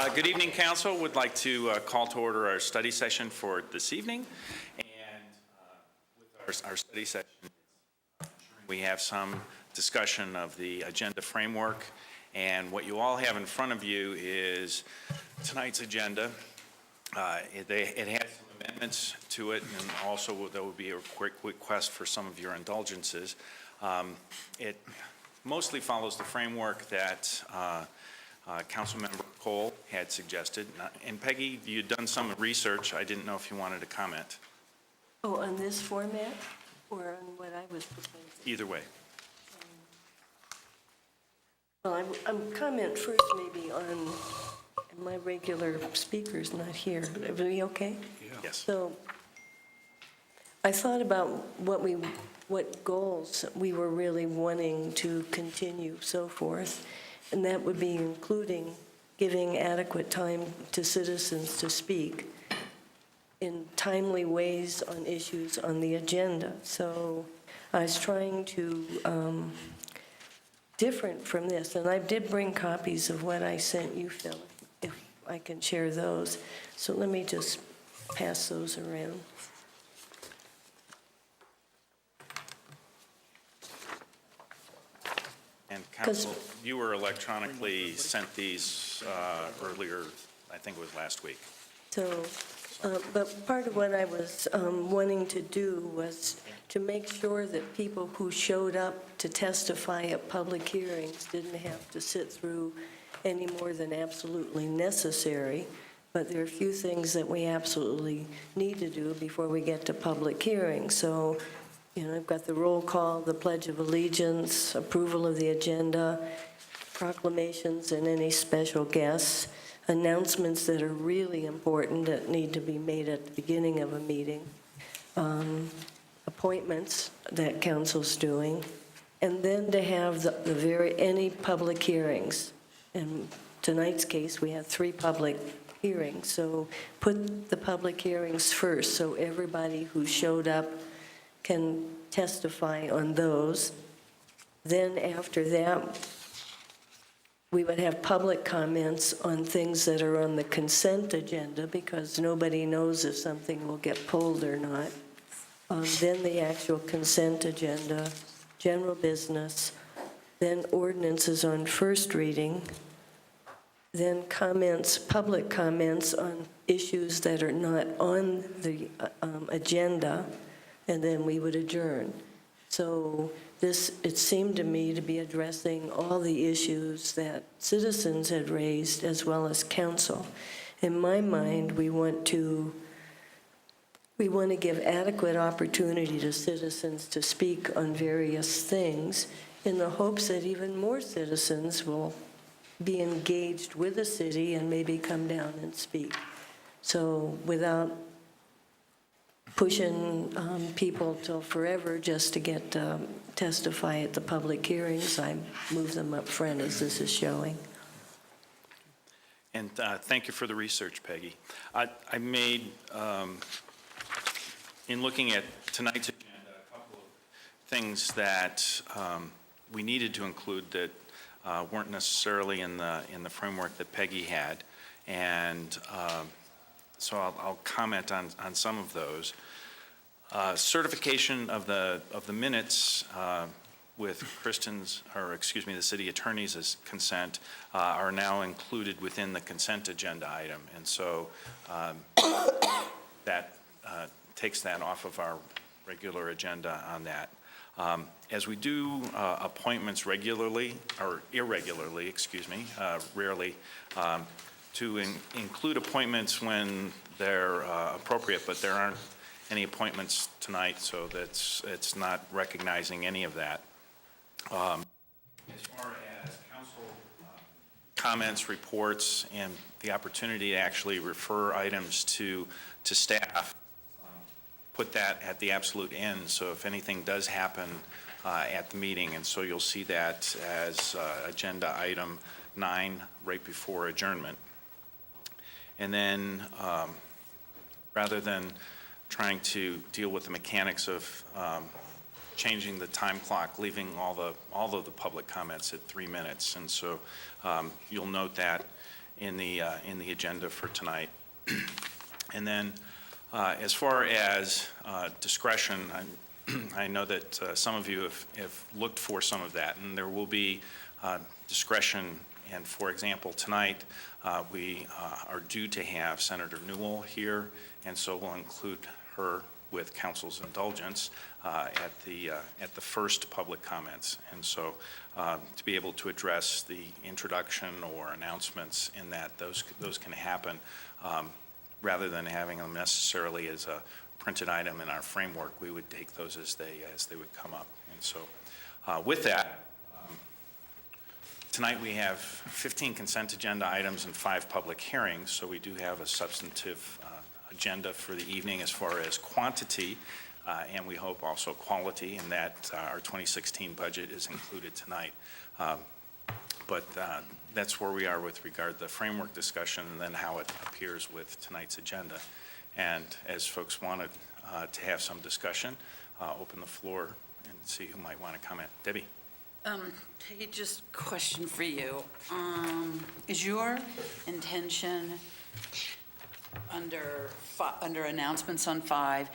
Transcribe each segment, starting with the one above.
Good evening, Council. Would like to call to order our study session for this evening. And with our study session, we have some discussion of the agenda framework. And what you all have in front of you is tonight's agenda. It has some amendments to it, and also there will be a quick request for some of your indulgences. It mostly follows the framework that Councilmember Cole had suggested. And Peggy, you'd done some research. I didn't know if you wanted to comment. Oh, on this format or on what I was proposing? Either way. Well, I'm comment first maybe on my regular speaker's not here. Would it be okay? Yeah. Yes. So I thought about what goals we were really wanting to continue, so forth. And that would be including giving adequate time to citizens to speak in timely ways on issues on the agenda. So I was trying to, different from this, and I did bring copies of what I sent you, Phil, if I can share those. So let me just pass those around. And Council, you were electronically sent these earlier, I think it was last week. So, but part of what I was wanting to do was to make sure that people who showed up to testify at public hearings didn't have to sit through any more than absolutely necessary. But there are a few things that we absolutely need to do before we get to public hearings. So, you know, I've got the roll call, the Pledge of Allegiance, approval of the agenda, proclamations and any special guests, announcements that are really important that need to be made at the beginning of a meeting, appointments that council's doing, and then to have any public hearings. In tonight's case, we had 3 public hearings, so put the public hearings first so everybody who showed up can testify on those. Then after that, we would have public comments on things that are on the consent agenda because nobody knows if something will get pulled or not. Then the actual consent agenda, general business, then ordinances on first reading, then comments, public comments on issues that are not on the agenda, and then we would adjourn. So this, it seemed to me to be addressing all the issues that citizens had raised as well as council. In my mind, we want to give adequate opportunity to citizens to speak on various things in the hopes that even more citizens will be engaged with the city and maybe come down and speak. So without pushing people till forever just to get testify at the public hearings, I move them up front as this is showing. And thank you for the research, Peggy. I made, in looking at tonight's agenda, a couple of things that we needed to include that weren't necessarily in the framework that Peggy had, and so I'll comment on some of those. Certification of the minutes with Kristen's, or excuse me, the city attorney's consent are now included within the consent agenda item, and so that takes that off of our regular agenda on that. As we do appointments regularly, or irregularly, excuse me, rarely, to include appointments when they're appropriate, but there aren't any appointments tonight, so it's not recognizing any of that. As far as council comments, reports, and the opportunity to actually refer items to staff, put that at the absolute end, so if anything does happen at the meeting, and so you'll see that as agenda item 9 right before adjournment. And then rather than trying to deal with the mechanics of changing the time clock, leaving all of the public comments at 3 minutes. And so you'll note that in the agenda for tonight. And then, as far as discretion, I know that some of you have looked for some of that, and there will be discretion. And for example, tonight, we are due to have Senator Newell here, and so we'll include her with council's indulgence at the first public comments. And so to be able to address the introduction or announcements in that, those can happen rather than having them necessarily as a printed item in our framework. We would take those as they would come up. And so with that, tonight we have 15 consent agenda items and 5 public hearings, so we do have a substantive agenda for the evening as far as quantity, and we hope also quality, and that our 2016 budget is included tonight. But that's where we are with regard to the framework discussion and then how it appears with tonight's agenda. And as folks wanted to have some discussion, open the floor and see who might want to comment. Debbie? Hey, just a question for you. Is your intention under announcements on 5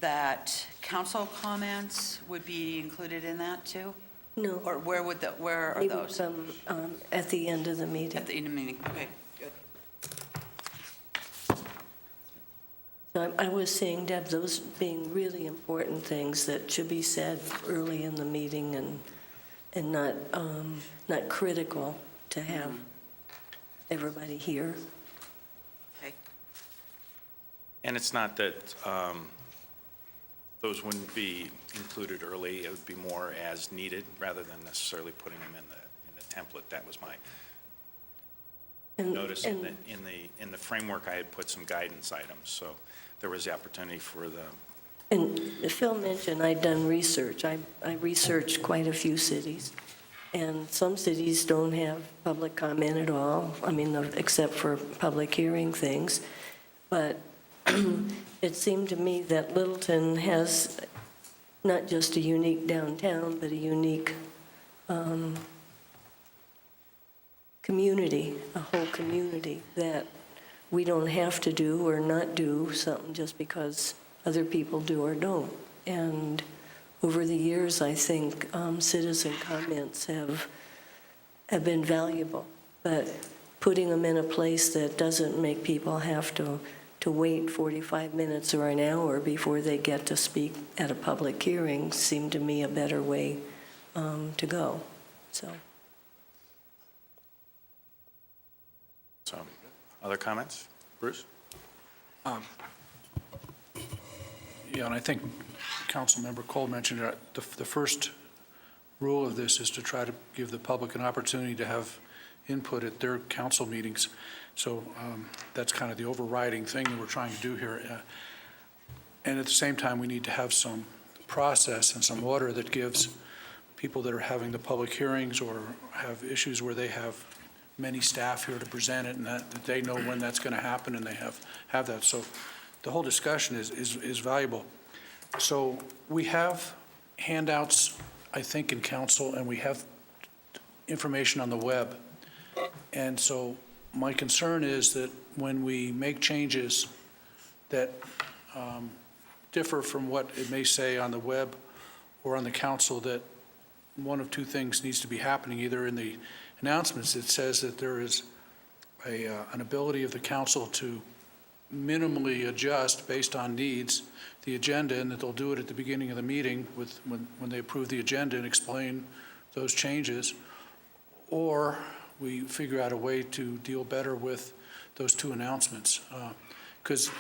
that council comments would be included in that too? No. Or where are Maybe those? some at the end of the meeting. At the end of the meeting, okay, good. So I was saying, Deb, those being really important things that should be said early in the meeting and not critical to have everybody here. Okay. And it's not that those wouldn't be included early. It would be more as needed rather than necessarily putting them in the template. That was my notice. In the framework, I had put some guidance items, so there was the opportunity for the. And Phil mentioned I'd done research. I researched quite a few cities, and some cities don't have public comment at all, I mean, except for public hearing things. But it seemed to me that Littleton has not just a unique downtown, but a unique community, a whole community that we don't have to do or not do something just because other people do or don't. And over the years, I think citizen comments have been valuable, but putting them in a place that doesn't make people have to wait 45 minutes or an hour before they get to speak at a public hearing seemed to me a better way to go. So, Other comments? Bruce? Yeah, and I think Councilmember Cole mentioned it. The first rule of this is to try to give the public an opportunity to have input at their council meetings. So that's kind of the overriding thing that we're trying to do here. And at the same time, we need to have some process and some order that gives people that are having the public hearings or have issues where they have many staff here to present it, and that they know when that's going to happen, and they have that. So the whole discussion is valuable. So we have handouts, I think, in council, and we have information on the web. And so my concern is that when we make changes that differ from what it may say on the web or on the council, that one of two things needs to be happening. Either in the announcements, it says that there is an ability of the council to minimally adjust based on needs the agenda, and that they'll do it at the beginning of the meeting when they approve the agenda and explain those changes, or we figure out a way to deal better with those two announcements. Because,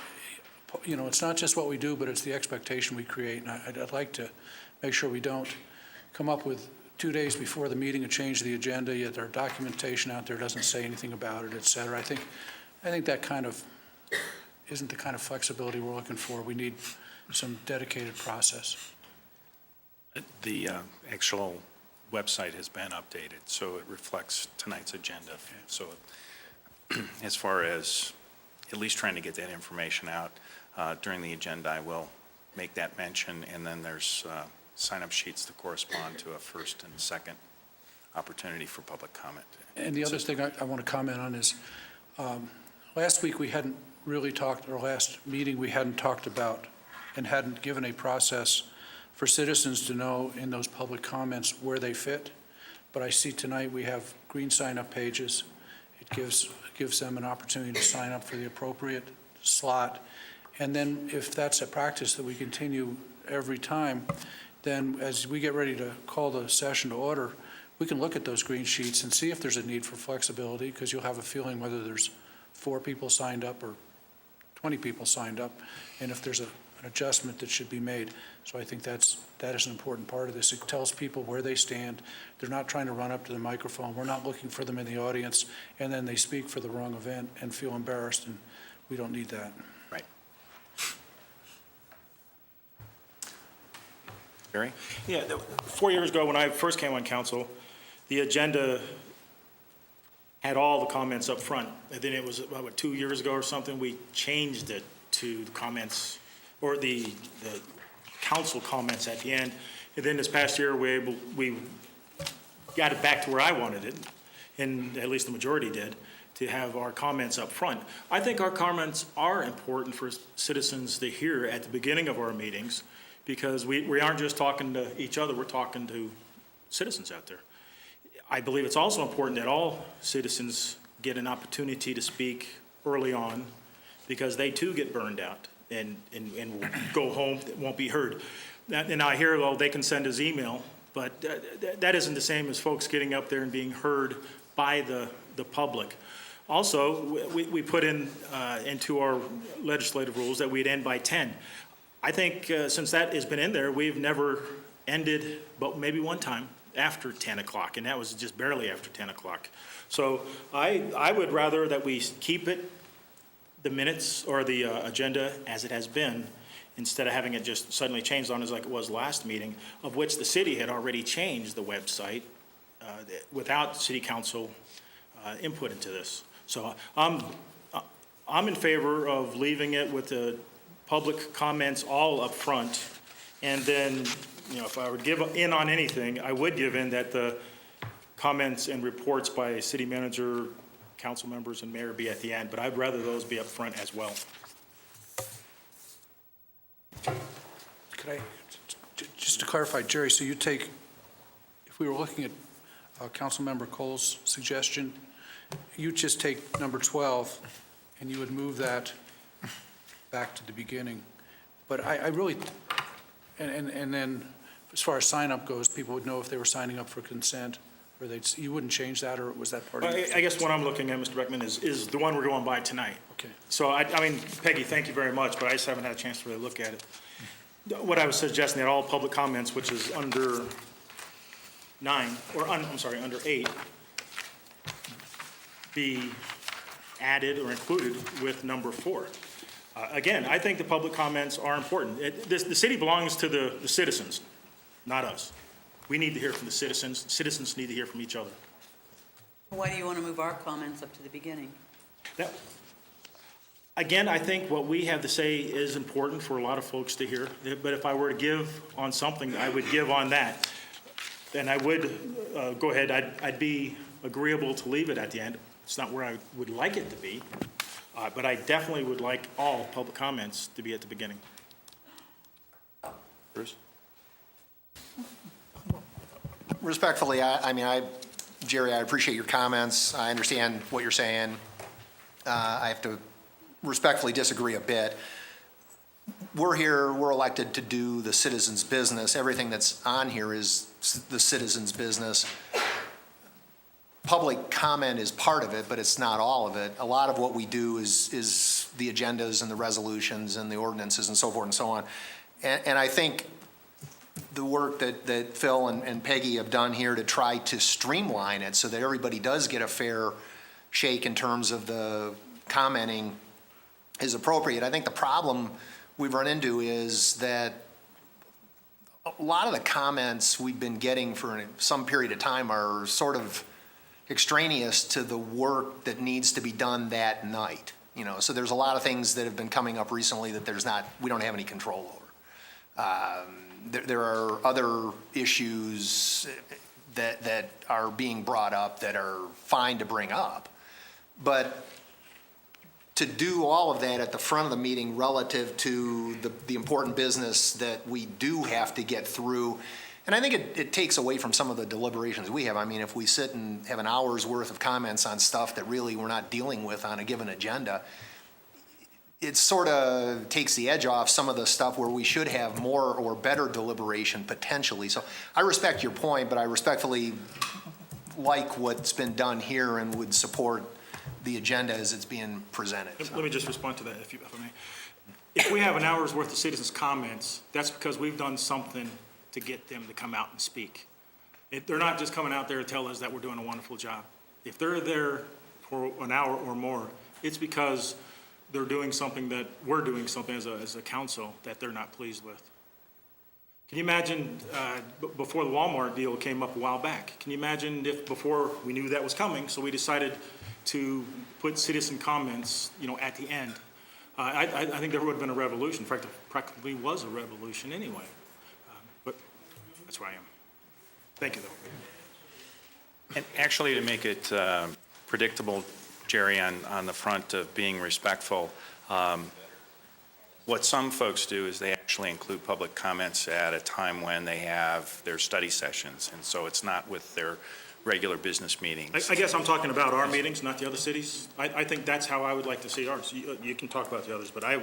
it's not just what we do, but it's the expectation we create. And I'd like to make sure we don't come up with 2 days before the meeting a change the agenda, yet our documentation out there doesn't say anything about it, et cetera. I think that kind of isn't the kind of flexibility we're looking for. We need some dedicated process. The actual website has been updated, so it reflects tonight's agenda. So as far as at least trying to get that information out during the agenda, I will make that mention, and then there's sign-up sheets to correspond to a first and second opportunity for public comment. And the other thing I want to comment on is Last week, we hadn't really talked, or last meeting, we hadn't talked about and hadn't given a process for citizens to know in those public comments where they fit. But I see tonight we have green sign-up pages. It gives them an opportunity to sign up for the appropriate slot. And then if that's a practice that we continue every time, then as we get ready to call the session to order, we can look at those green sheets and see if there's a need for flexibility, because you'll have a feeling whether there's 4 people signed up or 20 people signed up, and if there's an adjustment that should be made. So I think that is an important part of this. It tells people where they stand. They're not trying to run up to the microphone. We're not looking for them in the audience, and then they speak for the wrong event and feel embarrassed, and we don't need that. Right. Barry? Yeah, 4 years ago, when I first came on council, the agenda had all the comments up front. And then it was about 2 years ago or something, we changed it to the comments, or the council comments at the end. And then this past year, we got it back to where I wanted it, and at least the majority did, to have our comments up front. I think our comments are important for citizens to hear at the beginning of our meetings, because we aren't just talking to each other, we're talking to citizens out there. I believe it's also important that all citizens get an opportunity to speak early on, because they too get burned out and will go home, won't be heard. And I hear, well, they can send us email, but that isn't the same as folks getting up there and being heard by the public. Also, we put into our legislative rules that we'd end by 10. I think since that has been in there, we've never ended, but maybe one time, after 10 o'clock, and that was just barely after 10 o'clock. So I would rather that we keep it, the minutes or the agenda as it has been, instead of having it just suddenly changed on us like it was last meeting, of which the city had already changed the website without city council input into this. So I'm in favor of leaving it with the public comments all up front, and then, you know, if I would give in on anything, I would give in that the comments and reports by city manager, council members, and mayor be at the end, but I'd rather those be up front as well. Could I, just to clarify, Jerry, so you take, if we were looking at Councilmember Cole's suggestion, you just take number 12 and you would move that back to the beginning. But I really, and then as far as sign up goes, people would know if they were signing up for consent, or you wouldn't change that, or was that part of it? I guess what I'm looking at, Mr. Beckman, is the one we're going by tonight. Okay. So I mean, Peggy, thank you very much, but I just haven't had a chance to really look at it. What I was suggesting, that all public comments, which is under 9, or under 8, be added or included with number 4. Again, I think the public comments are important. The city belongs to the citizens, not us. We need to hear from the citizens. Citizens need to hear from each other. Why do you want to move our comments up to the beginning? That, again, I think what we have to say is important for a lot of folks to hear. But if I were to give on something, I would give on that. And I would go ahead. I'd be agreeable to leave it at the end. It's not where I would like it to be. But I definitely would like all public comments to be at the beginning. Bruce? Respectfully, Jerry, I appreciate your comments. I understand what you're saying. I have to respectfully disagree a bit. We're here, we're elected to do the citizens' business. Everything that's on here is the citizens' business. Public comment is part of it, but it's not all of it. A lot of what we do is the agendas and the resolutions and the ordinances and so forth and so on. And I think the work that Phil and Peggy have done here to try to streamline it so that everybody does get a fair shake in terms of the commenting is appropriate. I think the problem we've run into is that a lot of the comments we've been getting for some period of time are sort of extraneous to the work that needs to be done that night. You know, so there's a lot of things that have been coming up recently that we don't have any control over. There are other issues that are being brought up that are fine to bring up, but to do all of that at the front of the meeting relative to the important business that we do have to get through. And I think it takes away from some of the deliberations we have. I mean, if we sit and have an hour's worth of comments on stuff that really we're not dealing with on a given agenda, it sort of takes the edge off some of the stuff where we should have more or better deliberation potentially. So I respect your point, but I respectfully like what's been done here and would support the agenda as it's being presented. Let me just respond to that, if I may. If we have an hour's worth of citizens' comments, that's because we've done something to get them to come out and speak. They're not just coming out there to tell us that we're doing a wonderful job. If they're there for an hour or more, it's because they're doing something that we're doing something as a council that they're not pleased with. Can you imagine, before the Walmart deal came up a while back, can you imagine if before we knew that was coming, so we decided to put citizen comments, at the end? I think there would have been a revolution. In fact, there practically was a revolution anyway. But that's where I am. Thank you, though. And actually, to make it predictable, Jerry, on the front of being respectful, what some folks do is they actually include public comments at a time when they have their study sessions, and so it's not with their regular business meetings. I guess I'm talking about our meetings, not the other cities. I think that's how I would like to see ours. You can talk about the others, but as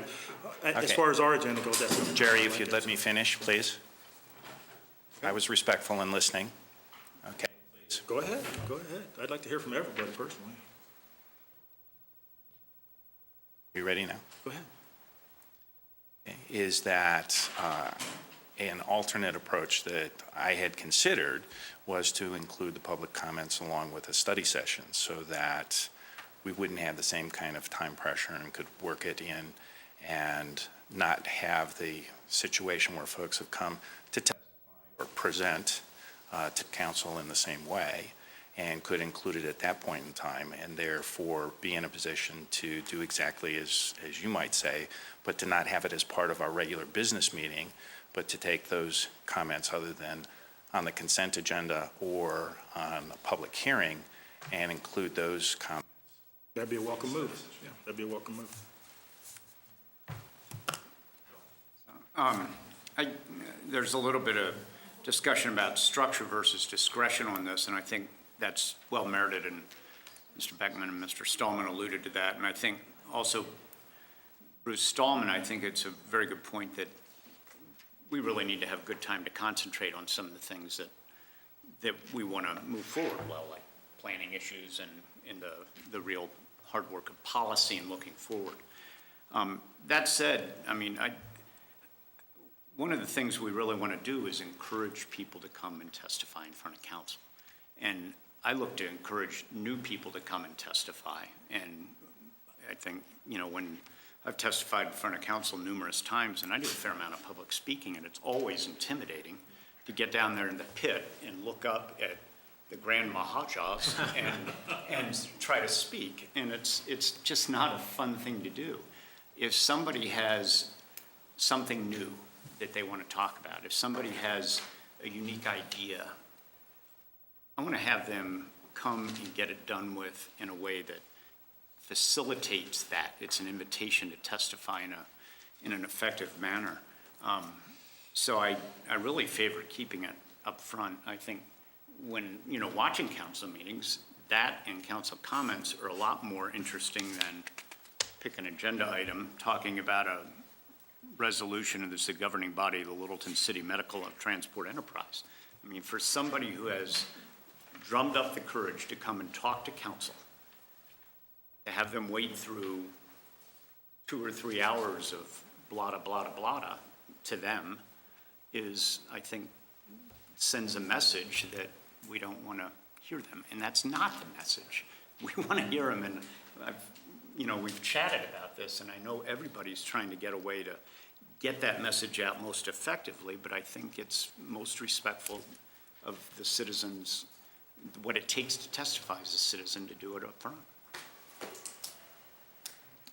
Okay. far as our agenda goes, that's. Jerry, if you'd let me finish, please. I was respectful in listening. Okay, please. Go ahead. I'd like to hear from everybody personally. You ready now? Go ahead. Is that an alternate approach that I had considered was to include the public comments along with a study session so that we wouldn't have the same kind of time pressure and could work it in and not have the situation where folks have come to testify or present to council in the same way, and could include it at that point in time, and therefore be in a position to do exactly as you might say, but to not have it as part of our regular business meeting, but to take those comments other than on the consent agenda or on a public hearing and include those comments. That'd be a welcome move. Yeah, that'd be a welcome move. There's a little bit of discussion about structure versus discretion on this, and I think that's well merited, and Mr. Beckman and Mr. Stallman alluded to that. And I think also Bruce Stallman, I think it's a very good point that we really need to have good time to concentrate on some of the things that we want to move forward well, like planning issues and the real hard work of policy and looking forward. That said, I mean, one of the things we really want to do is encourage people to come and testify in front of council. And I look to encourage new people to come and testify. And I think, when I've testified in front of council numerous times, and I do a fair amount of public speaking, and it's always intimidating to get down there in the pit and look up at the Grand Maharajas and try to speak. And it's just not a fun thing to do. If somebody has something new that they want to talk about, if somebody has a unique idea, I want to have them come and get it done with in a way that facilitates that. It's an invitation to testify in an effective manner. So I really favor keeping it up front. I think when, watching council meetings, that and council comments are a lot more interesting than pick an agenda item talking about a resolution of the governing body of the Littleton City Medical and Transport Enterprise. I mean, for somebody who has drummed up the courage to come and talk to council, to have them wait through 2 or 3 hours of blada, blada, blada to them is, I think, sends a message that we don't want to hear them. And that's not the message. We want to hear them. And we've chatted about this, and I know everybody's trying to get a way to get that message out most effectively, but I think it's most respectful of the citizens, what it takes to testify as a citizen, to do it up front.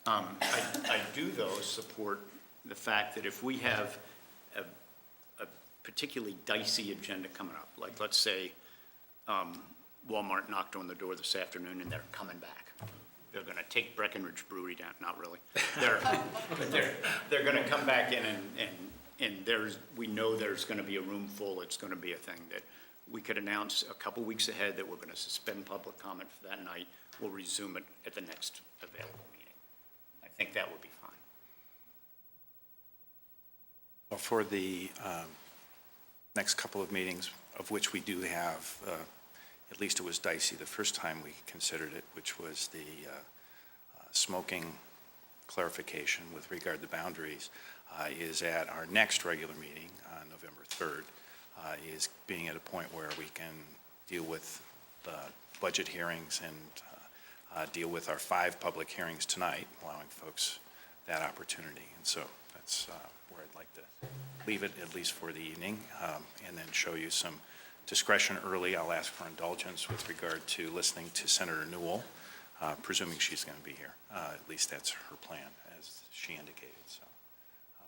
I do, though, support the fact that if we have a particularly dicey agenda coming up, like let's say Walmart knocked on the door this afternoon and they're coming back, they're going to take Breckenridge Brewery down, not really. They're going to come back in and we know there's going to be a room full. It's going to be a thing that we could announce a couple weeks ahead that we're going to suspend public comment for that night. We'll resume it at the next available meeting. I think that would be fine. Well, for the next couple of meetings, of which we do have, at least it was dicey the first time we considered it, which was the smoking clarification with regard to boundaries, is at our next regular meeting on November 3rd, is being at a point where we can deal with the budget hearings and deal with our 5 public hearings tonight, allowing folks that opportunity. And so that's where I'd like to leave it, at least for the evening, and then show you some discretion early. I'll ask for indulgence with regard to listening to Senator Newell, presuming she's going to be here. At least that's her plan, as she indicated. So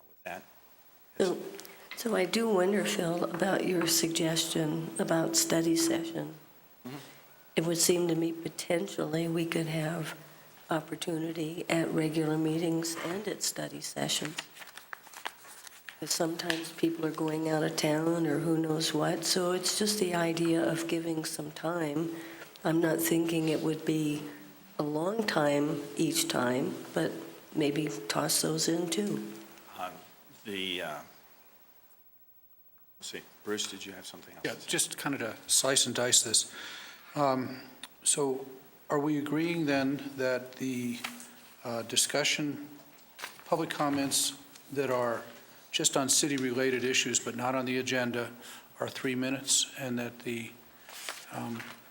with that. So I do wonder, Phil, about your suggestion about study session. It would seem to me potentially we could have opportunity at regular meetings and at study sessions. Because sometimes people are going out of town or who knows what, so it's just the idea of giving some time. I'm not thinking it would be a long time each time, but maybe toss those in too. Let's see, Bruce, did you have something else? Yeah, to say? just kind of to slice and dice this. So are we agreeing then that the discussion, public comments that are just on city-related issues but not on the agenda are 3 minutes, and that the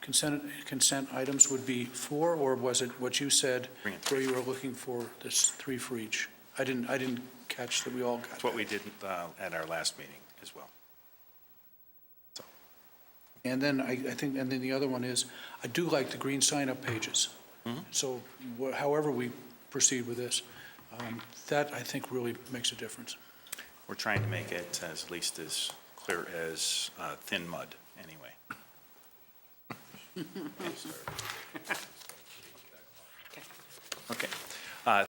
consent items would be 4, or was it what you said, 3 and where you were looking for this 3 for each? I didn't catch that we all got That's what that. we did at our last meeting as well. And then I think, and then the other one is, I do like the green sign-up pages. So however we proceed with this, that I think really makes a difference. We're trying to make it at least as clear as thin mud, anyway. Okay.